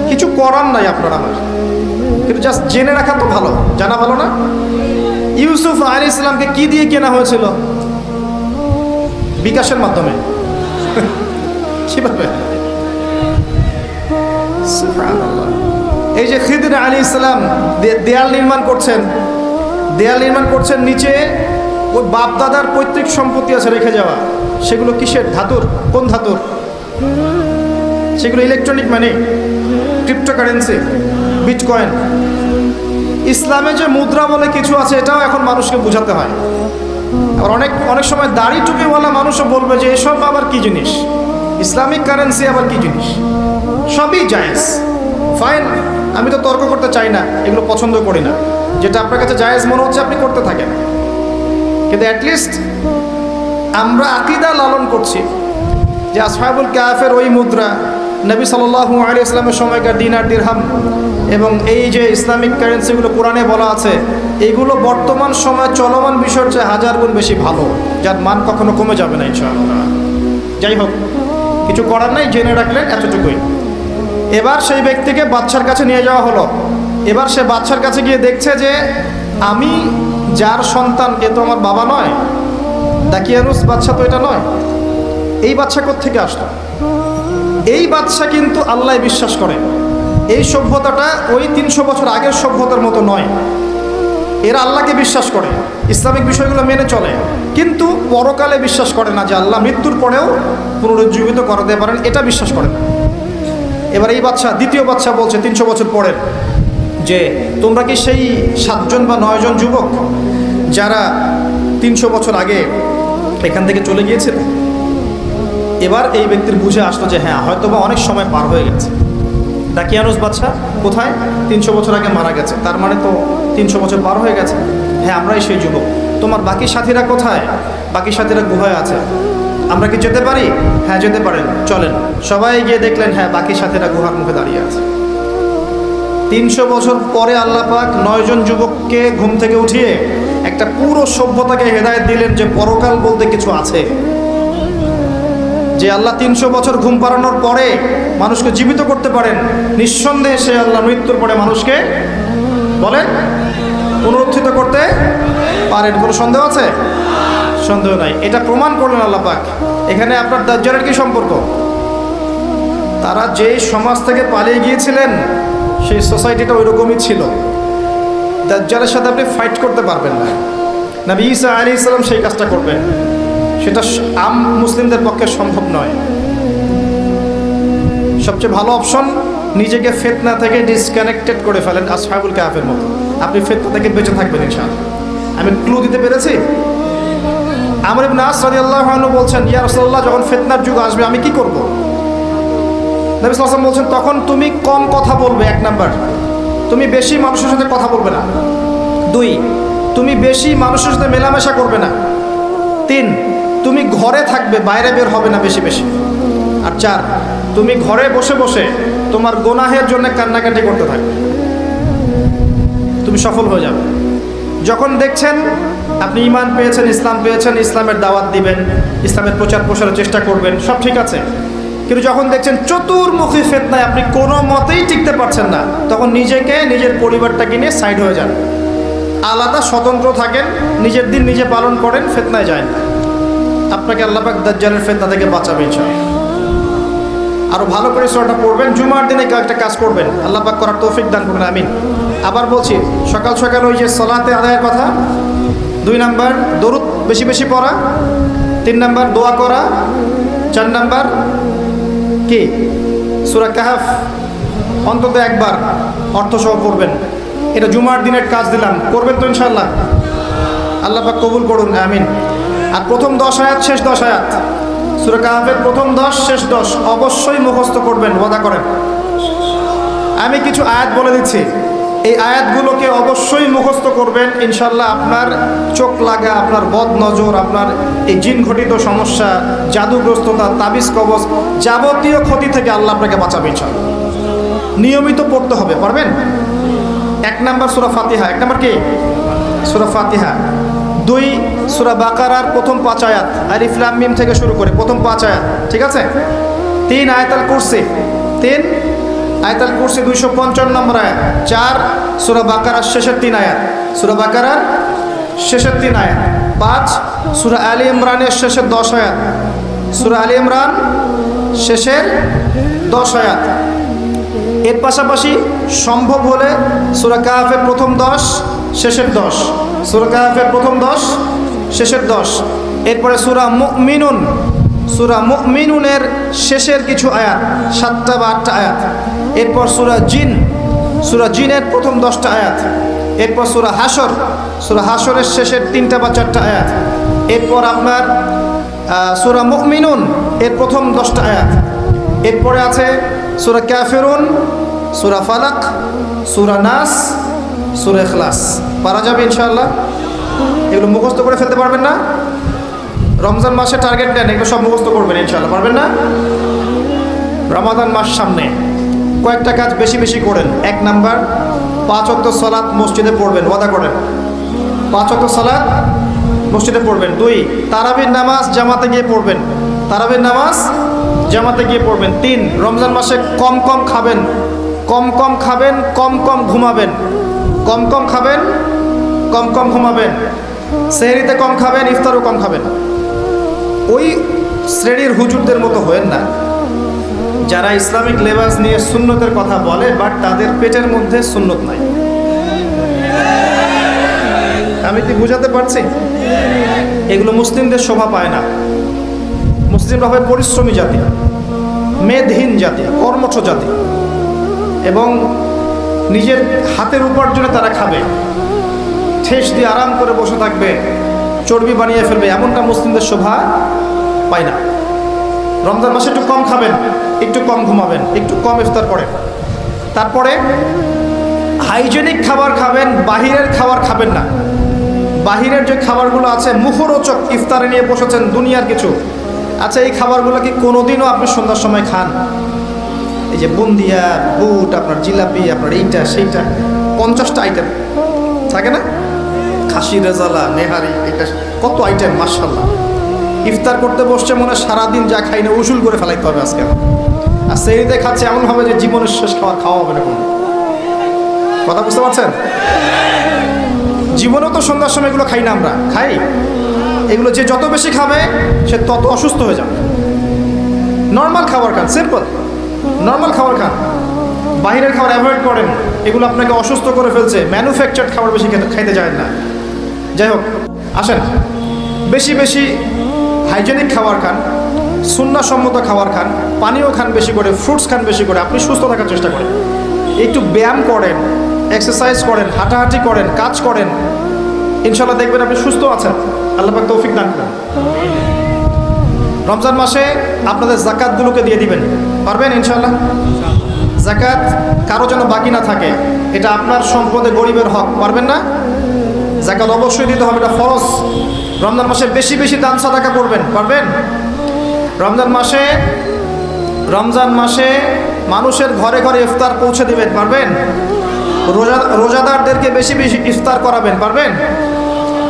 কিছু করার নাই আপনার আমার, কিন্তু জাস্ট জেনে রাখা তো ভালো, জানা ভালো না? ইউসুফ আলাইহিস সালামকে কি দিয়ে কেনা হয়েছিল? বিকাশের মাধ্যমে। কিভাবে? সুবহানাল্লাহ। এই যে খিদির আলাইহিস সালাম দেয়াল নির্মাণ করছেন, দেয়াল নির্মাণ করছেন, নিচে ওই বাপদাদার পৈতৃক সম্পত্তি আছে রেখে যাওয়া। সেগুলো কিসের? ধাতুর। কোন ধাতুর? সেগুলো ইলেকট্রনিক মানি, ক্রিপ্টোকারেন্সি, বিটকয়েন। ইসলামে যে মুদ্রা বলে কিছু আছে, এটাও এখন মানুষকে বোঝাতে হয়। আর অনেক সময় দাড়ি টুপিওয়ালা মানুষও বলবে যে এসব আবার কি জিনিস, ইসলামিক কারেন্সি আবার কি জিনিস। সবই জায়েজ, ফাইন, আমি তো তর্ক করতে চাই না, এগুলো পছন্দ করি না। যেটা আপনার কাছে জায়েজ মনে হচ্ছে আপনি করতে থাকেন, কিন্তু অ্যাটলিস্ট আমরা আকীদা লালন করছি যে আসহাবুল কাহফের ওই মুদ্রা, নবী সাল্লাল্লাহু আলাইহি ওয়াসাল্লামের সময়কার দিনার দিরহাম, এবং এই যে ইসলামিক কারেন্সিগুলো কোরআনে বলা আছে, এগুলো বর্তমান সময় চলমান বিষয়ের চেয়ে 1000 গুণ বেশি ভালো, যার মান কখনো কমে যাবে না ইনশাআল্লাহ। যাই হোক, কিছু করার নাই, জেনে রাখলেন এতটুকুই। এবার সেই ব্যক্তিকে বাদশার কাছে নিয়ে যাওয়া হলো। এবার সে বাদশার কাছে গিয়ে দেখছে যে আমি যার সন্তান, এ তো আমার বাবা নয়, দাকিয়ানুস বাদশা তো এটা নয়। এই বাদশা কোত্থেকে আসলো? এই বাদশা কিন্তু আল্লাহ বিশ্বাস করে। এই সভ্যতাটা ওই 300 বছর আগের সভ্যতার মতো নয়। এরা আল্লাহকে বিশ্বাস করে, ইসলামিক বিষয়গুলো মেনে চলে, কিন্তু পরকালে বিশ্বাস করে না যে আল্লাহ মৃত্যুর পরেও পুনরুজ্জীবিত করাতে পারেন, এটা বিশ্বাস করে না। এবার এই বাচ্চা, দ্বিতীয় বাচ্চা বলছে 300 বছর পরের, যে তোমরা কি সেই 7 জন বা 9 জন যুবক যারা 300 বছর আগে এখান থেকে চলে গিয়েছিল? এবার এই ব্যক্তির বুঝে আসলো যে হ্যাঁ, হয়তো বা অনেক সময় পার হয়ে গেছে। দাকিয়ানুস বাচ্চা কোথায়? 300 বছর আগে মারা গেছে, তার মানে তো 300 বছর পার হয়ে গেছে। হ্যাঁ, আমরাই সেই যুবক। তোমার বাকি সাথীরা কোথায়? বাকি সাথীরা গুহায় আছে। আমরা কি যেতে পারি? হ্যাঁ, যেতে পারেন, চলেন। সবাই গিয়ে দেখলেন হ্যাঁ, বাকি সাথীরা গুহার মুখে দাঁড়িয়ে আছে। 300 বছর পরে আল্লাহ পাক 9 জন যুবককে ঘুম থেকে উঠিয়ে একটা পুরো সভ্যতাকে হেদায়েত দিলেন যে পরকাল বলতে কিছু আছে, যে আল্লাহ 300 বছর ঘুম পাড়ানোর পরে মানুষকে জীবিত করতে পারেন। নিঃসন্দেহে সে আল্লাহ মৃত্যুর পরে মানুষকে বলেন পুনরুত্থিত করতে পারেন। কোনো সন্দেহ আছে? সন্দেহ নাই। এটা প্রমাণ করলেন আল্লাহ পাক। এখানে আপনার দাজ্জালের কি সম্পর্ক? তারা যেই সমাজ থেকে পালিয়ে গিয়েছিলেন সেই সোসাইটিটা ওই রকমই ছিল। দাজ্জালের সাথে আপনি ফাইট করতে পারবেন না। নবী ঈসা আলাইহিস সালাম সেই কাজটা করবেন, সেটা আম মুসলিমদের পক্ষে সম্ভব নয়। সবচেয়ে ভালো অপশন, নিজেকে ফিতনা থেকে ডিসকানেক্টেড করে ফেলেন, আসহাবুল কাহফের মতো। আপনি ফিতনা থেকে বেঁচে থাকবেন ইনশাআল্লাহ। আমি ক্লু দিতে পেরেছি? আমর ইবনে আস রাদিয়াল্লাহু আনহু বলছেন, ইয়া রাসূলুল্লাহ, যখন ফিতনার যুগ আসবে আমি কি করব? নবী সাল্লাল্লাহু আলাইহি ওয়াসাল্লাম বলছেন, তখন তুমি কম কথা বলবে। 1 নাম্বার, তুমি বেশি মানুষের সাথে কথা বলবে না। 2, তুমি বেশি মানুষের সাথে মেলামেশা করবে না। 3, তুমি ঘরে থাকবে, বাইরে বের হবে না বেশি বেশি। আর 4, তুমি ঘরে বসে বসে তোমার গুনাহের জন্য কান্নাকাটি করতে থাকবে। তুমি সফল হয়ে যাবে। যখন দেখছেন আপনি ঈমান পেয়েছেন, ইসলাম পেয়েছেন, ইসলামের দাওয়াত দিবেন, ইসলামের প্রচার প্রসারের চেষ্টা করবেন, সব ঠিক আছে। কিন্তু যখন দেখছেন চতুর্মুখী ফিতনায় আপনি কোনো মতেই টিকতে পারছেন না, তখন নিজেকে, নিজের পরিবারটাকে নিয়ে সাইড হয়ে যান, আলাদা স্বতন্ত্র থাকেন, নিজের দিন নিজে পালন করেন, ফিতনায় যায় না। আপনাকে আল্লাহ পাক দাজ্জালের ফিতনা থেকে বাঁচাবে ইনশাআল্লাহ। আরো ভালো করে সূরাটা পড়বেন, জুমার দিনে একটা কাজ করবেন, আল্লাহ পাক করার তৌফিক দান করুন, আমিন। আবার বলছি, সকাল সকাল ওই যে সালাতে আদায়ের কথা, 2 নাম্বার দরুদ বেশি বেশি পড়া, 3 নাম্বার দোয়া করা, 4 নাম্বার কি সূরা কাহফ অন্তত একবার অর্থসহ পড়বেন। এটা জুমার দিনের কাজ দিলাম, করবেন তো ইনশাআল্লাহ? আল্লাহ পাক কবুল করুন, আমিন। আর প্রথম 10 আয়াত, শেষ 10 আয়াত, সূরা কাহফের প্রথম 10 শেষ 10 অবশ্যই মুখস্থ করবেন, ওয়াদা করেন। আমি কিছু আয়াত বলে দিচ্ছি, এই আয়াতগুলোকে অবশ্যই মুখস্থ করবেন ইনশাআল্লাহ। আপনার চোখ লাগা, আপনার বদ নজর, আপনার এই জিন ঘটিত সমস্যা, জাদুগ্রস্ততা, তাবিজ কবজ, যাবতীয় ক্ষতি থেকে আল্লাহ আপনাকে বাঁচাবে ইনশাআল্লাহ। নিয়মিত পড়তে হবে, পারবেন? 1 নাম্বার সূরা ফাতিহা। 1 নাম্বার কি? সূরা ফাতিহা। 2 সূরা বাকারার প্রথম 5 আয়াত, আলিফ লাম মিম থেকে শুরু করে প্রথম 5 আয়াত, ঠিক আছে? 3 আয়াতুল কুরসি, 3 আয়াতুল কুরসি 255 নম্বর আয়াত। 4 সূরা বাকারার শেষের 3 আয়াত, সূরা বাকারার শেষের 3 আয়াত। 5 সূরা আলী ইমরানের শেষের 10 আয়াত, সূরা আলী ইমরান শেষের 10 আয়াত। এর পাশাপাশি সম্ভব হলে সূরা কাহফের প্রথম 10 শেষের 10, সূরা কাহফের প্রথম 10 শেষের 10। এরপরে সূরা মুমিনুন, সূরা মুমিনুনের শেষের কিছু আয়াত, 7টা বা 8টা আয়াত। এরপর সূরা জিন, সূরা জিনের প্রথম 10টা আয়াত। এরপর সূরা হাশর, সূরা হাশরের শেষের 3টা বা 4টা আয়াত। এরপর আপনার সূরা মুমিনুন এর প্রথম 10টা আয়াত। এরপরে আছে সূরা কাফিরুন, সূরা ফালাক, সূরা নাস, সূরা ইখলাস। পারা যাবে ইনশাআল্লাহ? এগুলো মুখস্থ করে ফেলতে পারবেন না? রমজান মাসে টার্গেট নেন, এগুলো সব মুখস্থ করবেন ইনশাআল্লাহ, পারবেন না? রমাদান মাস সামনে, কয়েকটা কাজ বেশি বেশি করেন। 1 নাম্বার 5 ওয়াক্ত সালাত মসজিদে পড়বেন, ওয়াদা করেন 5 ওয়াক্ত সালাত মসজিদে পড়বেন। 2 তারাবির নামাজ জামাতে গিয়ে পড়বেন, তারাবির নামাজ জামাতে গিয়ে পড়বেন। 3 রমজান মাসে কম কম খাবেন, কম কম খাবেন, কম কম ঘুমাবেন, কম কম খাবেন, কম কম ঘুমাবেন। সেহরিতে কম খাবেন, ইফতারও কম খাবেন। ওই শ্রেণীর হুজুরদের মতো হয়েন না যারা ইসলামিক লেবাস নিয়ে সুন্নতের কথা বলে, বাট তাদের পেটের মধ্যে সুন্নত নাই। আমি কি বুঝাতে পারছি? এগুলো মুসলিমদের শোভা পায় না। মুসলিমরা হয় পরিশ্রমী জাতি, মেদহীন জাতি, কর্মঠ জাতি, এবং নিজের হাতের উপার্জনে তারা খাবে, ঠেস দিয়ে আরাম করে বসে থাকবে, চর্বি বানিয়ে ফেলবে, এমনটা মুসলিমদের শোভা পায় না। রমজান মাসে একটু কম খাবেন, একটু কম ঘুমাবেন, একটু কম ইফতার করেন, তারপরে হাইজেনিক খাবার খাবেন, বাহিরের খাবার খাবেন না। বাহিরের যে খাবারগুলো আছে মুখরোচক, ইফতারে নিয়ে বসেছেন দুনিয়ার কিছু, আচ্ছা এই খাবারগুলো কি কোনোদিনও আপনি সন্ধ্যার সময় খান? এই যে বুন্দিয়া, বুট, আপনার জিলাপি, আপনার এইটা সেইটা, 50টা আইটেম থাকে না, খাসি রেজালা, নেহারি, এটা কত আইটেম, মাশাআল্লাহ। ইফতার করতে বসছে মনে হয় সারাদিন যা খাই না উসুল করে ফেলাইতে হবে আজকে। আর সেরিতে খাচ্ছে এমন হবে যে জীবনের শেষ খাওয়া হবে না কোনো। কথা বুঝতে পারছেন? জীবনেও তো সন্ধ্যার সময় এগুলো খাই না, আমরা খাই এগুলো। যে যত বেশি খাবে সে তত অসুস্থ হয়ে যাবে। নর্মাল খাবার খান, সিম্পল নর্মাল খাবার খান, বাইরের খাবার অ্যাভয়েড করেন, এগুলো আপনাকে অসুস্থ করে ফেলছে। ম্যানুফ্যাকচার্ড খাবার বেশি খাইতে যায় না। যাই হোক, আসেন বেশি বেশি হাইজেনিক খাবার খান, সুন্নাহসম্মত খাবার খান, পানিও খান বেশি করে, ফ্রুটস খান বেশি করে, আপনি সুস্থ থাকার চেষ্টা করেন, একটু ব্যায়াম করেন, এক্সারসাইজ করেন, হাঁটাহাঁটি করেন, কাজ করেন, ইনশাল্লাহ দেখবেন আপনি সুস্থ আছেন। আল্লাহ পাক তৌফিক দান করেন। রমজান মাসে আপনাদের যাকাতগুলোকে দিয়ে দিবেন, পারবেন ইনশাল্লাহ? যাকাত কারো যেন বাকি না থাকে, এটা আপনার সম্পদে গরিবের হক, পারবেন না? যাকাত অবশ্যই দিতে হবে, এটা ফরজ। রমজান মাসে বেশি বেশি দান সাদাকা করবেন, পারবেন? রমজান মাসে মানুষের ঘরে ঘরে ইফতার পৌঁছে দিবেন, পারবেন? রোজাদারদেরকে বেশি বেশি ইফতার করাবেন, পারবেন?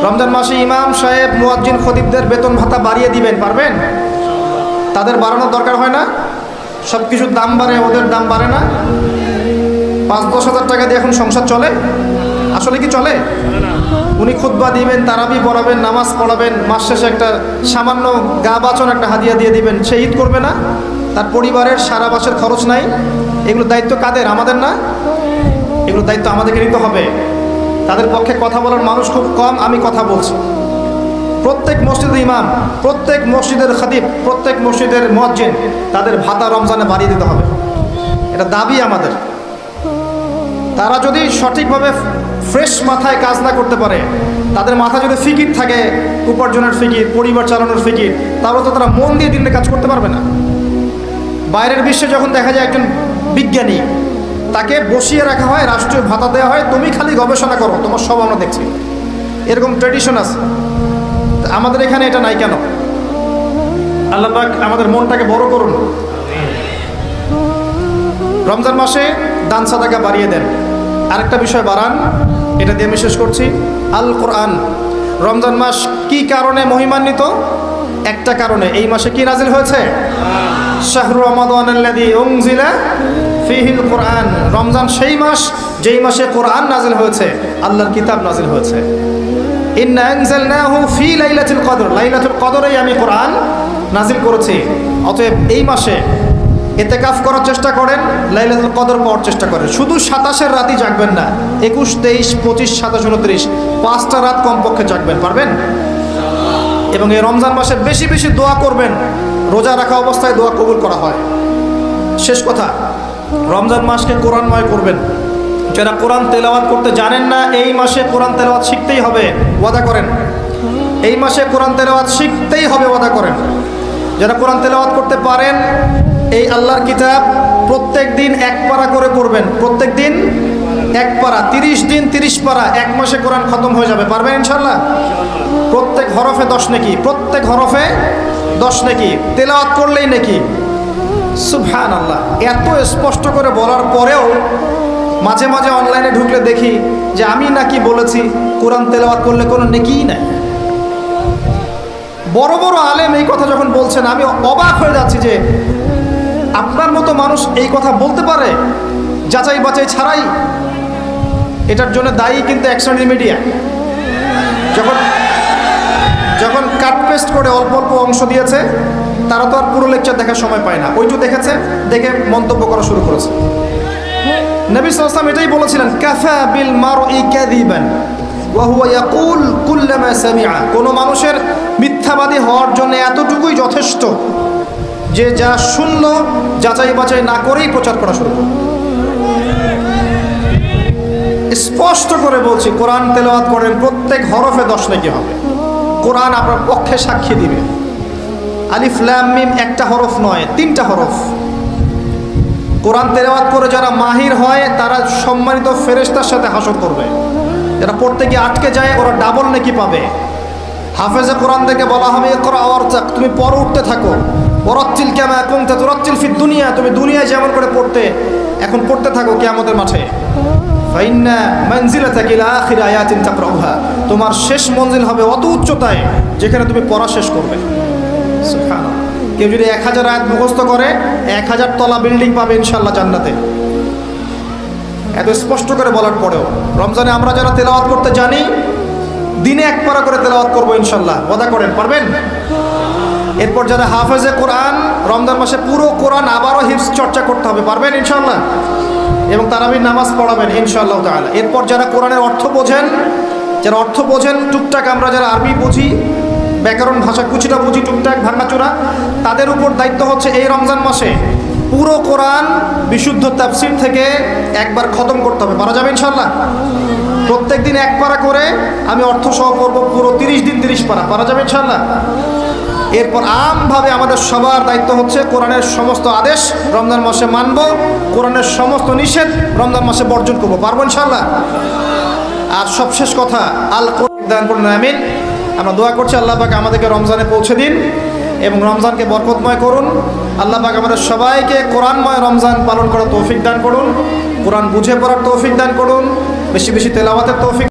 রমজান মাসে ইমাম সাহেব, মুয়াজ্জিন, খতিবদের বেতন ভাতা বাড়িয়ে দিবেন, পারবেন? তাদের বাড়ানোর দরকার হয় না? সব কিছুর দাম বাড়ে, ওদের দাম বাড়ে না? 5-10 হাজার টাকা দিয়ে এখন সংসার চলে? আসলে কি চলে? উনি খুতবা দিবেন, তারাবি পড়াবেন, নামাজ পড়াবেন, মাস শেষে একটা সামান্য গা বাঁচন একটা হাদিয়া দিয়ে দিবেন, সে ঈদ করবে না? তার পরিবারের সারা মাসের খরচ নাই? এগুলো দায়িত্ব কাদের? আমাদের না? এগুলো দায়িত্ব আমাদেরকে নিতে হবে। তাদের পক্ষে কথা বলার মানুষ খুব কম, আমি কথা বলছি। প্রত্যেক মসজিদের ইমাম, প্রত্যেক মসজিদের খতিব, প্রত্যেক মসজিদের মুয়াজ্জিন, তাদের ভাতা রমজানে বাড়িয়ে দিতে হবে, এটা দাবি আমাদের। তারা যদি সঠিকভাবে ফ্রেশ মাথায় কাজ না করতে পারে, তাদের মাথায় যদি ফিকির থাকে, উপার্জনের ফিকির, পরিবার চালানোর ফিকির, তাহলে তো তারা মন দিয়ে দিনে কাজ করতে পারবে না। বাইরের বিশ্বে যখন দেখা যায় একজন বিজ্ঞানী, তাকে বসিয়ে রাখা হয়, রাষ্ট্রীয় ভাতা দেওয়া হয়, তুমি খালি গবেষণা করো, তোমার সব আমরা দেখছি, এরকম ট্রেডিশন আছে। আমাদের এখানে এটা নাই কেন? আল্লাহ পাক আমাদের মনটাকে বড় করুন। রমজান মাসে দান সাদাকা বাড়িয়ে দেন। আরেকটা বিষয় বাড়ান, এটা দিয়ে আমি শেষ করছি। আল কোরআন। রমজান মাস কি কারণে মহিমান্বিত? একটা কারণে, এই মাসে কি নাজিল হয়েছে? শাহরু রমাদানাল্লাযী উনজিলা ফীহিল কোরআন। রমজান সেই মাস যেই মাসে কোরআন নাজিল হয়েছে, আল্লাহর কিতাব নাজিল হয়েছে। ইন্না আনজালনাহু ফী লাইলাতুল কদর। লাইলাতুল কদরেই আমি কোরআন নাজিল করেছি। অতএব এই মাসে ইতিকাফ করার চেষ্টা করেন, লাইলাতুল কদর পাওয়ার চেষ্টা করেন। শুধু 27-এর রাতই জাগবেন না, 21, 23, 25, 27, 29, 5টা রাত কমপক্ষে জাগবেন, পারবেন? এবং এই রমজান মাসে বেশি বেশি দোয়া করবেন। রোজা রাখা অবস্থায় দোয়া কবুল করা হয়। শেষ কথা, রমজান মাসকে কোরআনময় করবেন। যারা কোরআন তেলাওয়াত করতে জানেন না, এই মাসে কোরআন তেলাওয়াত শিখতেই হবে, ওয়াদা করেন। এই মাসে কোরআন তেলাওয়াত শিখতেই হবে, ওয়াদা করেন। যারা কোরআন তেলাওয়াত করতে পারেন, এই আল্লাহর কিতাব প্রত্যেক দিন 1 পারা করে পড়বেন। প্রত্যেক দিন 1 পারা, 30 দিন 30 পারা, 1 মাসে কোরআন খতম হয়ে যাবে, পারবেন ইনশাল্লাহ? প্রত্যেক হরফে 10 নেকি, প্রত্যেক হরফে 10 নেকি, তেলাওয়াত করলেই নেকি। সুবহানাল্লাহ। এত স্পষ্ট করে বলার পরেও মাঝে মাঝে অনলাইনে ঢুকলে দেখি যে আমি নাকি বলেছি কোরআন তেলাওয়াত করলে কোনো নেকিই নাই। বড় বড় আলেম এই কথা যখন বলছেন, আমি অবাক হয়ে যাচ্ছি যে আপনার মতো মানুষ এই কথা বলতে পারে যাচাই বাছাই ছাড়াই। এটার জন্য দায়ী কিন্তু এক শ্রেণীর মিডিয়া। যখন কাট পেস্ট করে অল্প অল্প অংশ দিয়েছে, তারা তো আর পুরো লেকচার দেখার সময় পায় না, ওইটু দেখেছে, দেখে মন্তব্য করা শুরু করেছে। নবী সাল্লাল্লাহু আলাইহি ওয়াসাল্লাম এটাই বলেছিলেন, কাফা বিল মারই কাযিবান ওয়া হুয়া ইয়াকুল কুল্লামা সামিআ। কোনো মানুষের মিথ্যাবাদী হওয়ার জন্য এতটুকুই যথেষ্ট যে যা শুনলো যাচাই বাছাই না করেই প্রচার করা শুরু করবে। স্পষ্ট করে বলছি, কোরআন তেলাওয়াত করেন, প্রত্যেক হরফে 10 নেকি হবে। কোরআন আপনার পক্ষে সাক্ষী দিবে। আলিফ লাম মিম একটা হরফ নয়, 3টা হরফ। কোরআন তেলাওয়াত করে যারা মাহির হয় তারা সম্মানিত ফেরেশতার সাথে হাসর করবে। যারা পড়তে গিয়ে আটকে যায় ওরা ডাবল নেকি পাবে। হাফেজে কোরআন থেকে বলা হবে ইকরা ওয়ারতাক, তুমি পড়ে উঠতে থাকো। ওয়ারাত্তিল কামা কুনতা তুরাত্তিল ফিদ দুনিয়া, তুমি দুনিয়ায় যেমন করে পড়তে এখন পড়তে থাকো কিয়ামতের মাঠে। ফাইন্না মানজিলাতাকা ইলা আখির আয়াতিন তাকরাউহা, তোমার শেষ মঞ্জিল হবে অত উচ্চতায় যেখানে তুমি পড়া শেষ করবে। সুবহানাল্লাহ। কেউ যদি 1000 আয়াত মুখস্থ করে 1000 তলা বিল্ডিং পাবে ইনশাআল্লাহ জান্নাতে। এত স্পষ্ট করে বলার পরেও রমজানে আমরা যারা তেলাওয়াত করতে জানি দিনে 1 পারা করে তেলাওয়াত করবো ইনশাআল্লাহ। ওয়াদা করেন, পারবেন? এরপর যারা হাফেজে কোরআন রমজান মাসে পুরো কোরআন আবারও হিফজ চর্চা করতে হবে, পারবেন ইনশাআল্লাহ? এবং তারাবির নামাজ পড়াবেন ইনশাআল্লাহ তাআলা। এরপর যারা কোরআনের অর্থ বোঝেন, টুকটাক আমরা যারা আরবি বুঝি, ব্যাকরণ ভাষা কুচিটা বুঝি, টুকটাক ভাঙাচোরা, তাদের উপর দায়িত্ব হচ্ছে এই রমজান মাসে পুরো কোরআন বিশুদ্ধ তাফসীর থেকে একবার খতম করতে হবে। পারা যাবে ইনশাআল্লাহ? প্রত্যেক দিন 1 পারা করে আমি অর্থ সহ পড়ব, পুরো 30 দিন 30 পারা। পারা যাবে ইনশাআল্লাহ? এরপর আমভাবে আমাদের সবার দায়িত্ব হচ্ছে কোরআনের সমস্ত আদেশ রমজান মাসে মানব, কোরআনের সমস্ত নিষেধ রমজান মাসে বর্জন করবো। পারবো ইনশাআল্লাহ? আর সবশেষ কথা, আল কোরআন দান করুন, আমিন। আমরা দোয়া করছি আল্লাহ পাক আমাদেরকে রমজানে পৌঁছে দিন এবং রমজানকে বরকতময় করুন। আল্লাহ পাক আমাদের সবাইকে কোরআনময় রমজান পালন করার তৌফিক দান করুন, কোরআন বুঝে পড়ার তৌফিক দান করুন, বেশি বেশি তেলাওয়াতের তৌফিক